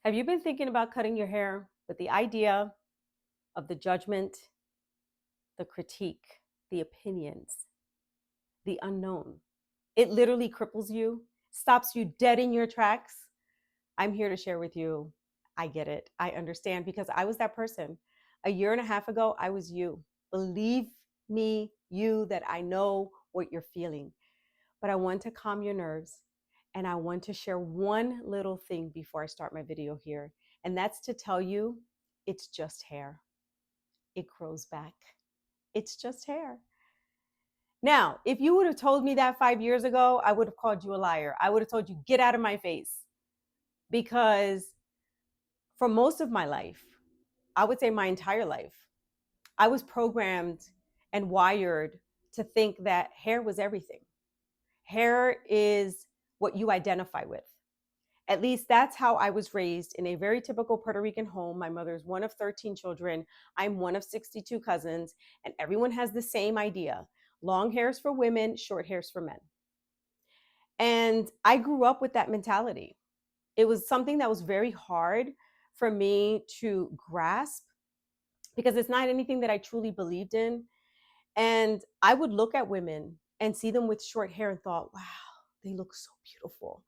Have you been thinking about cutting your hair, but the idea of the judgment, the critique, the opinions, the unknown, it literally cripples you, stops you dead in your tracks? I'm here to share with you. I get it. I understand because I was that person. A year and a half ago, I was you. Believe me, you, that I know what you're feeling. But I want to calm your nerves. And I want to share one little thing before I start my video here. And that's to tell you it's just hair. It grows back. It's just hair. Now, if you would have told me that 5 years ago, I would have called you a liar. I would have told you, get out of my face. Because for most of my life, I would say my entire life, I was programmed and wired to think that hair was everything. Hair is what you identify with. At least that's how I was raised in a very typical Puerto Rican home. My mother's one of 13 children. I'm one of 62 cousins, and everyone has the same idea: long hairs for women, short hairs for men. And I grew up with that mentality. It was something that was very hard for me to grasp because it's not anything that I truly believed in. And I would look at women and see them with short hair and thought, wow, they look so beautiful.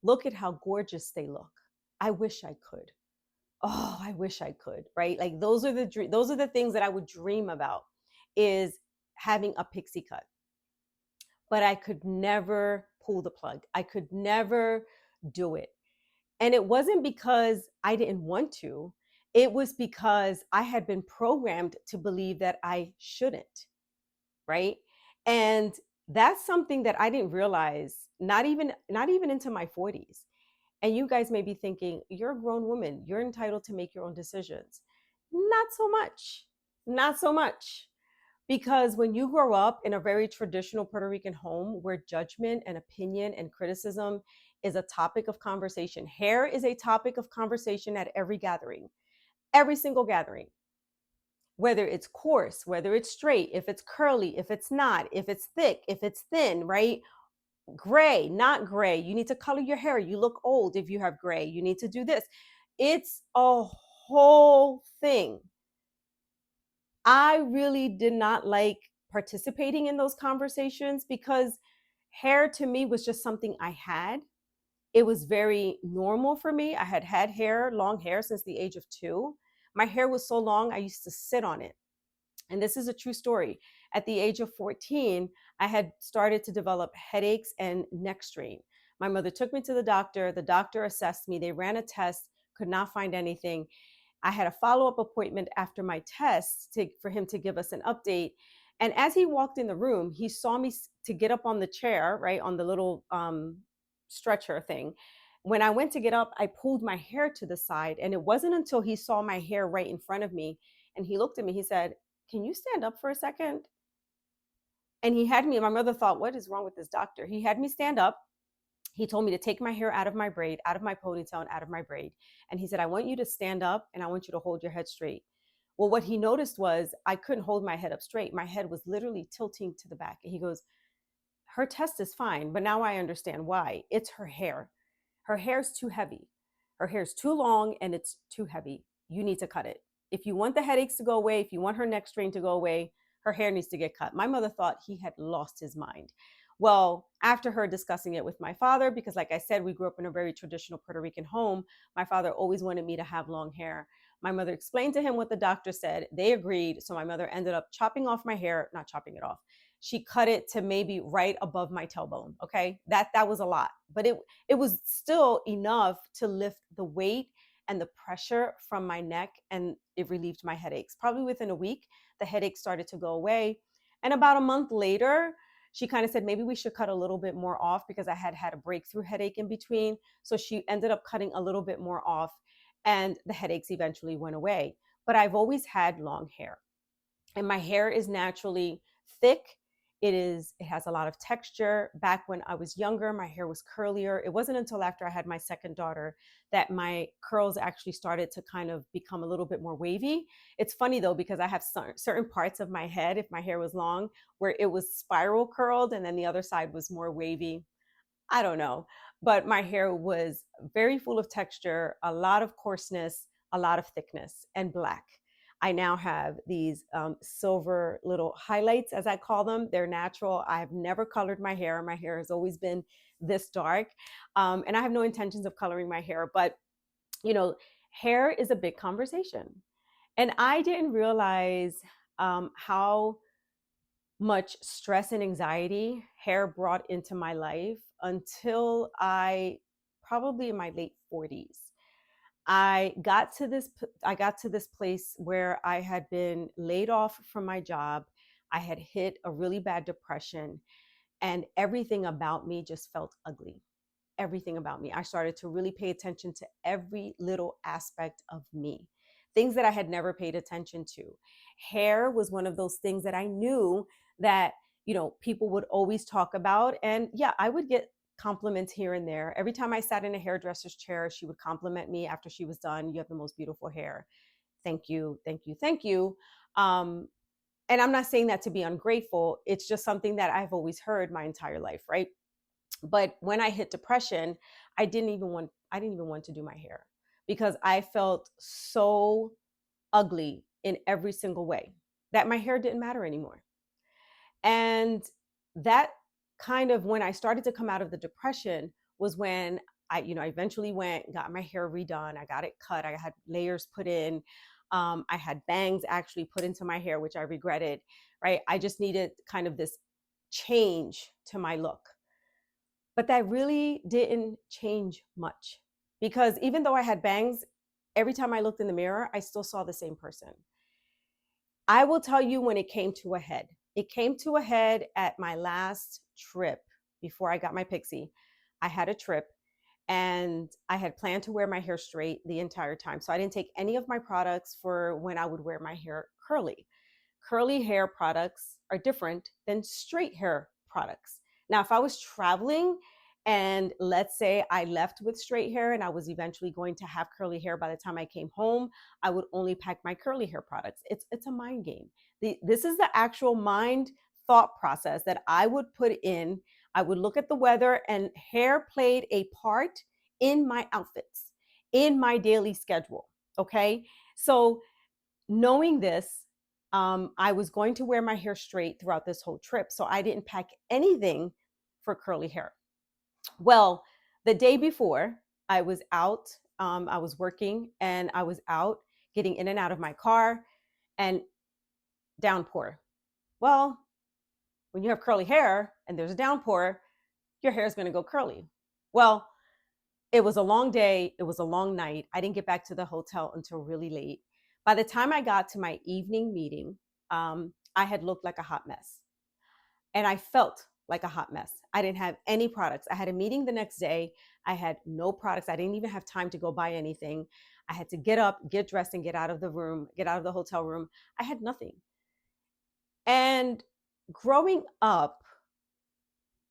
Look at how gorgeous they look. I wish I could. Oh, I wish I could, right? Like those are the things that I would dream about, is having a pixie cut. But I could never pull the plug. I could never do it. And it wasn't because I didn't want to. It was because I had been programmed to believe that I shouldn't, right? And that's something that I didn't realize, not even into my 40s. And you guys may be thinking, you're a grown woman, you're entitled to make your own decisions. Not so much. Not so much. Because when you grow up in a very traditional Puerto Rican home where judgment and opinion and criticism is a topic of conversation, hair is a topic of conversation at every gathering, every single gathering, whether it's coarse, whether it's straight, if it's curly, if it's not, if it's thick, if it's thin, right? Gray, not gray. You need to color your hair. You look old if you have gray. You need to do this. It's a whole thing. I really did not like participating in those conversations because hair to me was just something I had. It was very normal for me. I had had hair, long hair, since the age of 2. My hair was so long, I used to sit on it. And this is a true story. At the age of 14, I had started to develop headaches and neck strain. My mother took me to the doctor. The doctor assessed me. They ran a test, could not find anything. I had a follow-up appointment after my test for him to give us an update. And as he walked in the room, he saw me to get up on the chair, right, on the little stretcher thing. When I went to get up, I pulled my hair to the side. And it wasn't until he saw my hair right in front of me and he looked at me, he said, can you stand up for a second? And he had me, and my mother thought, what is wrong with this doctor? He had me stand up. He told me to take my hair out of my braid, out of my ponytail, and out of my braid. And he said, I want you to stand up and I want you to hold your head straight. Well, what he noticed was I couldn't hold my head up straight. My head was literally tilting to the back. And he goes, her test is fine, but now I understand why. It's her hair. Her hair's too heavy. Her hair's too long and it's too heavy. You need to cut it. If you want the headaches to go away, if you want her neck strain to go away, her hair needs to get cut. My mother thought he had lost his mind. Well, after her discussing it with my father, because like I said, we grew up in a very traditional Puerto Rican home, my father always wanted me to have long hair. My mother explained to him what the doctor said. They agreed. So my mother ended up chopping off my hair, not chopping it off. She cut it to maybe right above my tailbone. Okay. That was a lot, but it was still enough to lift the weight and the pressure from my neck, and it relieved my headaches. Probably within a week, the headaches started to go away. And about a month later, she kind of said, maybe we should cut a little bit more off because I had had a breakthrough headache in between. So she ended up cutting a little bit more off and the headaches eventually went away. But I've always had long hair and my hair is naturally thick. It has a lot of texture. Back when I was younger, my hair was curlier. It wasn't until after I had my second daughter that my curls actually started to kind of become a little bit more wavy. It's funny though, because I have certain parts of my head, if my hair was long, where it was spiral curled and then the other side was more wavy. I don't know. but my hair was very full of texture, a lot of coarseness, a lot of thickness, and black. I now have these silver little highlights, as I call them. They're natural. I have never colored my hair. My hair has always been this dark. And I have no intentions of coloring my hair, but you know, hair is a big conversation. And I didn't realize how much stress and anxiety hair brought into my life until I probably in my late 40s. I got to this I got to this place where I had been laid off from my job. I had hit a really bad depression and everything about me just felt ugly. Everything about me. I started to really pay attention to every little aspect of me, things that I had never paid attention to. Hair was one of those things that I knew that, people would always talk about. And yeah, I would get compliments here and there. Every time I sat in a hairdresser's chair, she would compliment me after she was done. You have the most beautiful hair. Thank you, thank you, thank you. Um, and I'm not saying that to be ungrateful. It's just something that I've always heard my entire life, right? But when I hit depression, I didn't even want to do my hair because I felt so ugly in every single way that my hair didn't matter anymore. And that kind of when I started to come out of the depression was when I eventually went, got my hair redone. I got it cut. I had layers put in. I had bangs actually put into my hair, which I regretted, right? I just needed kind of this change to my look. But that really didn't change much because even though I had bangs, every time I looked in the mirror, I still saw the same person. I will tell you when it came to a head. It came to a head at my last trip before I got my pixie. I had a trip and I had planned to wear my hair straight the entire time. So I didn't take any of my products for when I would wear my hair curly. Curly hair products are different than straight hair products. Now, if I was traveling and let's say I left with straight hair and I was eventually going to have curly hair by the time I came home, I would only pack my curly hair products. It's a mind game. This is the actual mind thought process that I would put in. I would look at the weather and hair played a part in my outfits, in my daily schedule. Okay. So knowing this, I was going to wear my hair straight throughout this whole trip. So I didn't pack anything for curly hair. Well, the day before, I was out, I was working and I was out getting in and out of my car and downpour. Well, when you have curly hair and there's a downpour, your hair is going to go curly. Well, it was a long day. It was a long night. I didn't get back to the hotel until really late. By the time I got to my evening meeting, I had looked like a hot mess and I felt like a hot mess. I didn't have any products. I had a meeting the next day. I had no products. I didn't even have time to go buy anything. I had to get up, get dressed, and get out of the room, get out of the hotel room. I had nothing. And growing up,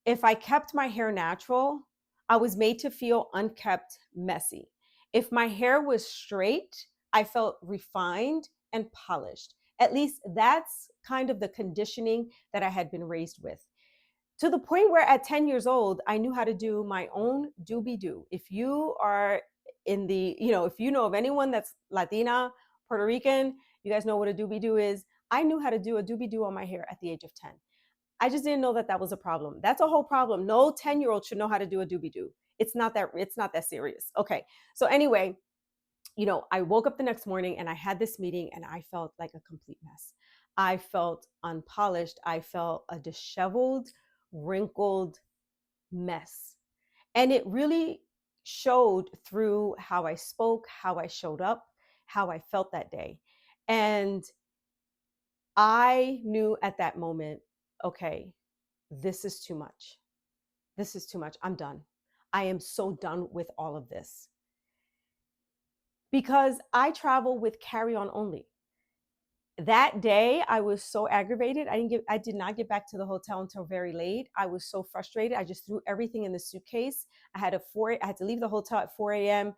if I kept my hair natural, I was made to feel unkept, messy. If my hair was straight, I felt refined and polished. At least that's kind of the conditioning that I had been raised with. To the point where at 10 years old, I knew how to do my own doobie doo. If you are in the, if you know of anyone that's Latina, Puerto Rican, you guys know what a doobie doo is. I knew how to do a doobie doo on my hair at the age of 10. I just didn't know that that was a problem. That's a whole problem. No 10-year-old should know how to do a doobie doo. It's not that serious. Okay. So anyway, I woke up the next morning and I had this meeting and I felt like a complete mess. I felt unpolished. I felt a disheveled, wrinkled mess. And it really showed through how I spoke, how I showed up, how I felt that day. And I knew at that moment, okay, this is too much. This is too much. I'm done. I am so done with all of this because I travel with carry-on only. That day I was so aggravated. I did not get back to the hotel until very late. I was so frustrated. I just threw everything in the suitcase. I had to leave the hotel at 4 a.m.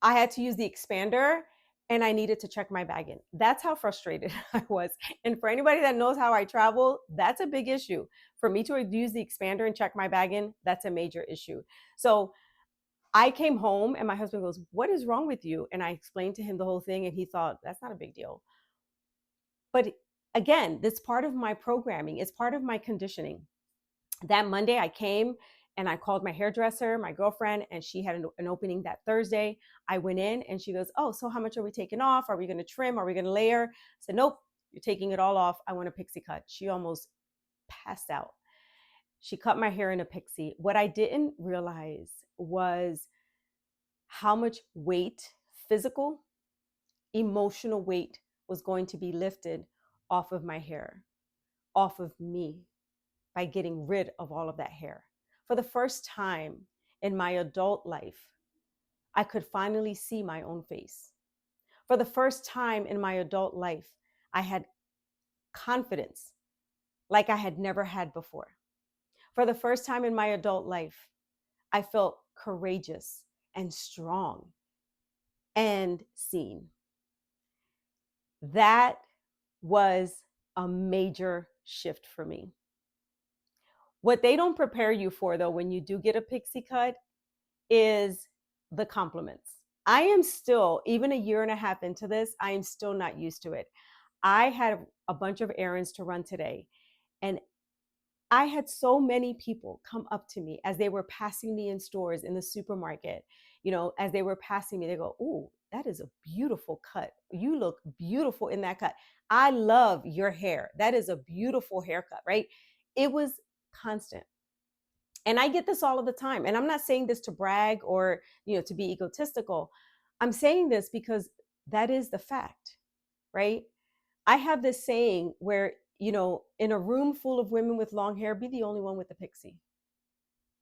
I had to use the expander and I needed to check my bag in. That's how frustrated I was. And for anybody that knows how I travel, that's a big issue. For me to use the expander and check my bag in, that's a major issue. So I came home and my husband goes, "What is wrong with you?" And I explained to him the whole thing, and he thought, that's not a big deal. But again, that's part of my programming, it's part of my conditioning. That Monday I came and I called my hairdresser, my girlfriend, and she had an opening that Thursday. I went in and she goes, "Oh, so how much are we taking off? Are we going to trim? Are we going to layer?" I said, "Nope, you're taking it all off. I want a pixie cut." She almost passed out. She cut my hair in a pixie. What I didn't realize was how much weight, physical, emotional weight, was going to be lifted off of my hair, off of me, by getting rid of all of that hair. For the first time in my adult life, I could finally see my own face. For the first time in my adult life, I had confidence like I had never had before. For the first time in my adult life, I felt courageous and strong and seen. That was a major shift for me. What they don't prepare you for, though, when you do get a pixie cut is the compliments. I am still, even a year and a half into this, I am still not used to it. I had a bunch of errands to run today, and I had so many people come up to me as they were passing me in stores, in the supermarket. As they were passing me, they go, "Ooh, that is a beautiful cut. You look beautiful in that cut. I love your hair. That is a beautiful haircut," right? It was constant. And I get this all of the time. And I'm not saying this to brag or, to be egotistical. I'm saying this because that is the fact, right? I have this saying where, in a room full of women with long hair, be the only one with the pixie.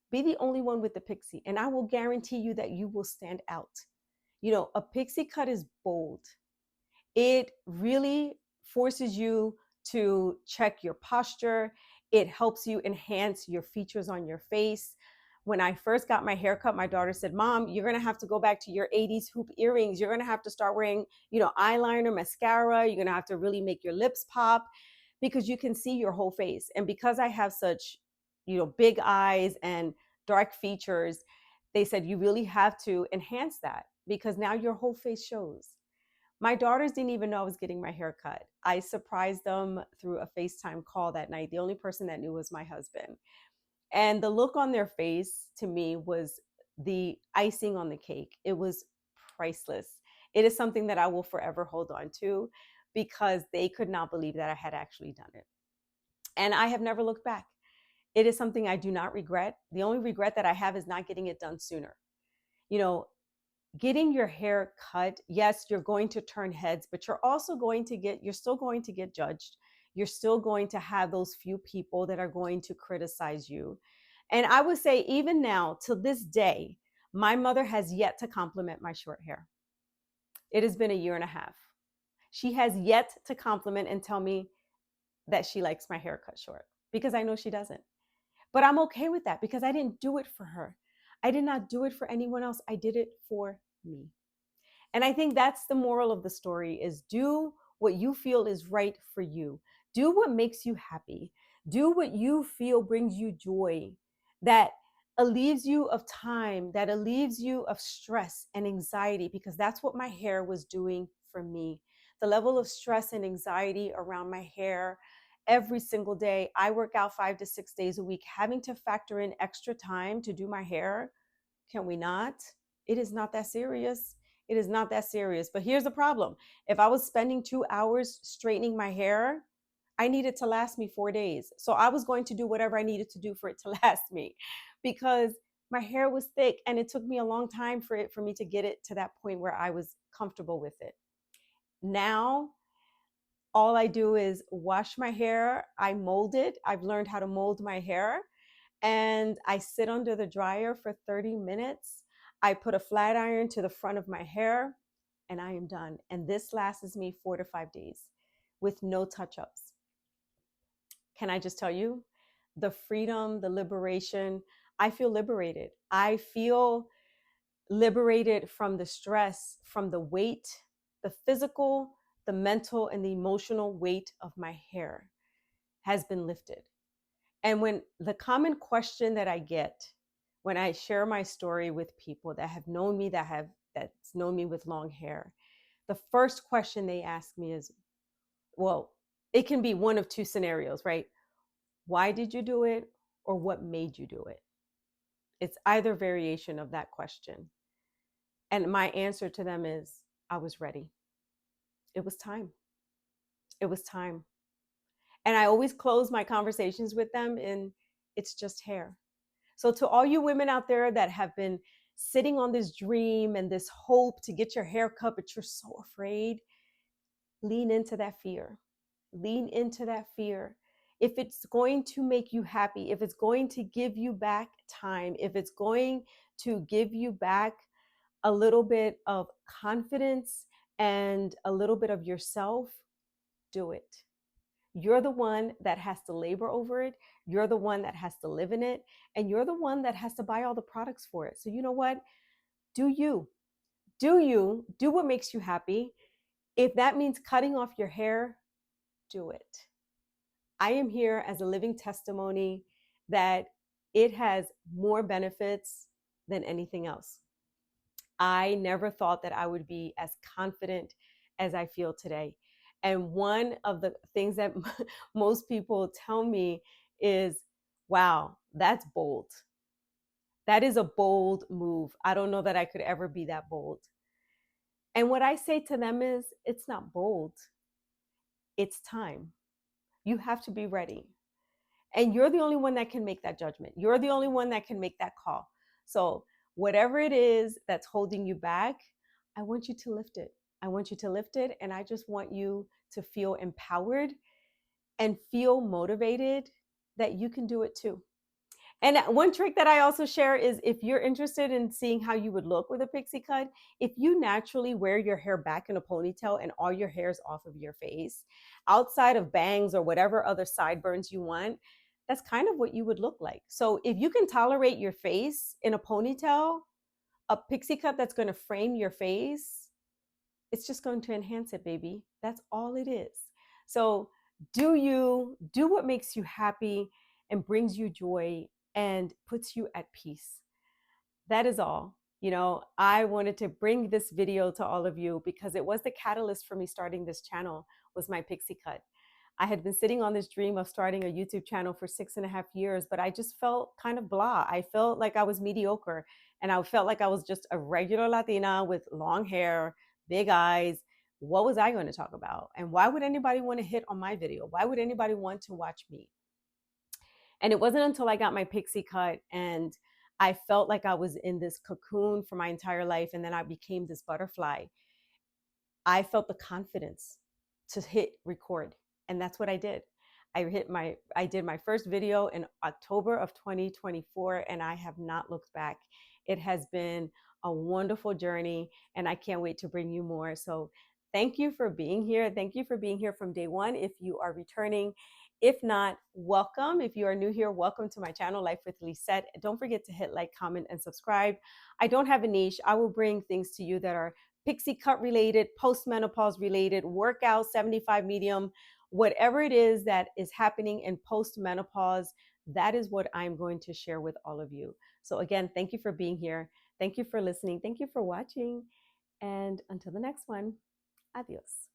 Be the only one with the pixie. And I will guarantee you that you will stand out. A pixie cut is bold. It really forces you to check your posture. It helps you enhance your features on your face. When I first got my haircut, my daughter said, "Mom, you're going to have to go back to your 80s hoop earrings. You're going to have to start wearing, eyeliner, mascara. You're going to have to really make your lips pop because you can see your whole face." And because I have such, big eyes and dark features, they said, "You really have to enhance that because now your whole face shows." My daughters didn't even know I was getting my hair cut. I surprised them through a FaceTime call that night. The only person that knew was my husband. And the look on their face to me was the icing on the cake. It was priceless. It is something that I will forever hold on to because they could not believe that I had actually done it. And I have never looked back. It is something I do not regret. The only regret that I have is not getting it done sooner. You know, Getting your hair cut, yes, you're going to turn heads, but you're still going to get judged. You're still going to have those few people that are going to criticize you. And I would say, even now, to this day, my mother has yet to compliment my short hair. It has been a year and a half. She has yet to compliment and tell me that she likes my hair cut short because I know she doesn't. But I'm okay with that because I didn't do it for her. I did not do it for anyone else. I did it for me. And I think that's the moral of the story: is do what you feel is right for you. Do what makes you happy. Do what you feel brings you joy, that relieves you of time, that relieves you of stress and anxiety, because that's what my hair was doing for me. The level of stress and anxiety around my hair every single day. I work out 5 to 6 days a week, having to factor in extra time to do my hair. Can we not? It is not that serious. It is not that serious. But here's the problem. If I was spending 2 hours straightening my hair, I needed to last me 4 days. So I was going to do whatever I needed to do for it to last me, because my hair was thick and it took me a long time for me to get it to that point where I was comfortable with it. Now, all I do is wash my hair. I mold it. I've learned how to mold my hair, and I sit under the dryer for 30 minutes. I put a flat iron to the front of my hair, and I am done. And this lasts me 4 to 5 days with no touch ups. Can I just tell you, the freedom, the liberation? I feel liberated. I feel liberated from the stress, from the weight. The physical, the mental, and the emotional weight of my hair has been lifted. And when the common question that I get when I share my story with people that have known me, that's known me with long hair, the first question they ask me is, well, it can be one of two scenarios, right? Why did you do it? Or what made you do it? It's either variation of that question. And my answer to them is, I was ready. It was time. It was time. And I always close my conversations with them in, it's just hair. So to all you women out there that have been sitting on this dream and this hope to get your hair cut, but you're so afraid, lean into that fear. Lean into that fear. If it's going to make you happy, if it's going to give you back time, if it's going to give you back a little bit of confidence and a little bit of yourself, do it. You're the one that has to labor over it. You're the one that has to live in it. And you're the one that has to buy all the products for it. So you know what? Do you. Do you. Do what makes you happy. If that means cutting off your hair, do it. I am here as a living testimony that it has more benefits than anything else. I never thought that I would be as confident as I feel today. And one of the things that most people tell me is, wow, that's bold. That is a bold move. I don't know that I could ever be that bold. And what I say to them is, it's not bold, it's time. You have to be ready. And you're the only one that can make that judgment. You're the only one that can make that call. So, whatever it is that's holding you back, I want you to lift it. I want you to lift it. And I just want you to feel empowered and feel motivated that you can do it too. And one trick that I also share is, if you're interested in seeing how you would look with a pixie cut, if you naturally wear your hair back in a ponytail and all your hair is off of your face, outside of bangs or whatever other sideburns you want, that's kind of what you would look like. So if you can tolerate your face in a ponytail, a pixie cut that's going to frame your face, it's just going to enhance it, baby. That's all it is. So do what makes you happy and brings you joy and puts you at peace. That is all. I wanted to bring this video to all of you because it was the catalyst for me starting this channel, was my pixie cut. I had been sitting on this dream of starting a YouTube channel for 6.5 years, but I just felt kind of blah. I felt like I was mediocre, and I felt like I was just a regular Latina with long hair, big eyes. What was I going to talk about? And why would anybody want to hit on my video? Why would anybody want to watch me? And it wasn't until I got my pixie cut and I felt like I was in this cocoon for my entire life, and then I became this butterfly, I felt the confidence to hit record. And that's what I did. I did my first video in October of 2024, and I have not looked back. It has been a wonderful journey, and I can't wait to bring you more. So thank you for being here. Thank you for being here from day one. If you are returning, if not, welcome. If you are new here, welcome to my channel, Life with Lisette. Don't forget to hit like, comment, and subscribe. I don't have a niche. I will bring things to you that are pixie cut related, post-menopause related, workout, 75 medium, whatever it is that is happening in post-menopause, that is what I'm going to share with all of you. So again, thank you for being here. Thank you for listening. Thank you for watching. And until the next one, adios.